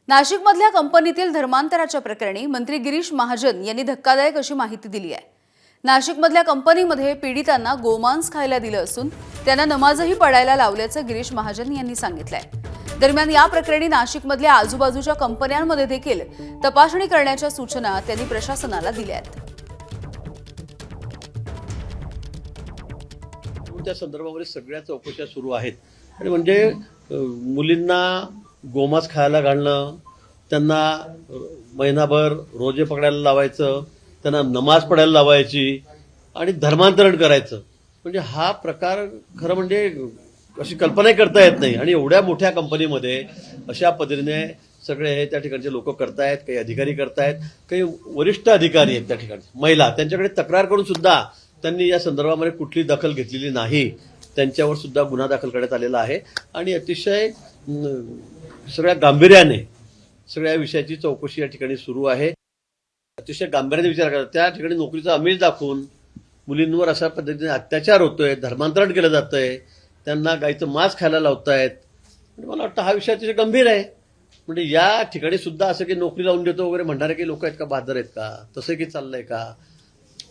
नाशिकमधल्या कंपनीतील धर्मांतराच्या प्रकरणी मंत्री गिरीश महाजन यांनी धक्कादायक अशी माहिती दिली आहे। नाशिकमधल्या कंपनीमध्ये पीडितांना गोमांस खायला दिलं असून त्यांना नमाजही पढायला लावल्याचं गिरीश महाजन यांनी सांगितलंय। दरम्यान या प्रकरणी नाशिकमधल्या आजूबाजूच्या कंपन्यांमध्ये देखील तपासणी करण्याच्या सूचना त्यांनी प्रशासनाला दिल्या आहेत। त्या संदर्भामध्ये सगळ्या चौकशा सुरू आहेत आणि म्हणजे मुलींना गोमांस खायला घालणं, त्यांना महिनाभर रोजे पकडायला लावायचं, त्यांना नमाज पढायला लावायची आणि धर्मांतरण करायचं, म्हणजे हा प्रकार खरं म्हणजे अशी कल्पनाही करता येत नाही। आणि एवढ्या मोठ्या कंपनीमध्ये अशा पद्धतीने सगळे हे त्या ठिकाणचे लोक करतायत, काही अधिकारी करतायत, काही वरिष्ठ अधिकारी आहेत त्या ठिकाणी महिला, त्यांच्याकडे तक्रार करून सुद्धा त्यांनी या संदर्भामध्ये कुठली दखल घेतलेली नाही। त्यांच्यावर सुद्धा गुन्हा दाखल करण्यात आलेला आहे आणि अतिशय सगळ्या गांभीर्याने सगळ्या विषयाची चौकशी या ठिकाणी सुरू आहे। अतिशय गांभीर्याने विचार करतात, त्या ठिकाणी नोकरीचा आमिष दाखवून मुलींवर अशा पद्धतीने अत्याचार होतोय, धर्मांतरण केलं जातंय, त्यांना गाईचं मांस खायला लावतायत। मला वाटतं हा विषय अतिशय गंभीर आहे। म्हणजे या ठिकाणी सुद्धा असं की नोकरी लावून देतो वगैरे म्हणणारे काही लोक आहेत का, बहादर आहेत का, तसं की चाललंय का?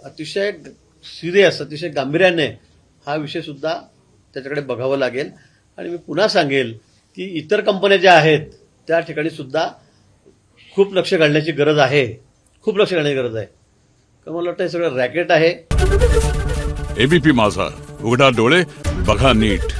अतिशय सिरियस, अतिशय गांभीर्याने हा विषय सुद्धा त्याच्याकडे बघावं लागेल। आणि मी पुन्हा सांगेल की इतर कंपन्या ज्या आहेत त्या ठिकाणी सुद्धा खूप लक्ष घालण्याची गरज आहे, खूप लक्ष घालण्याची गरज आहे। कारण मला वाटतं हे सगळं रॅकेट आहे। एबीपी माझा, उघडा डोळे बघा नीट।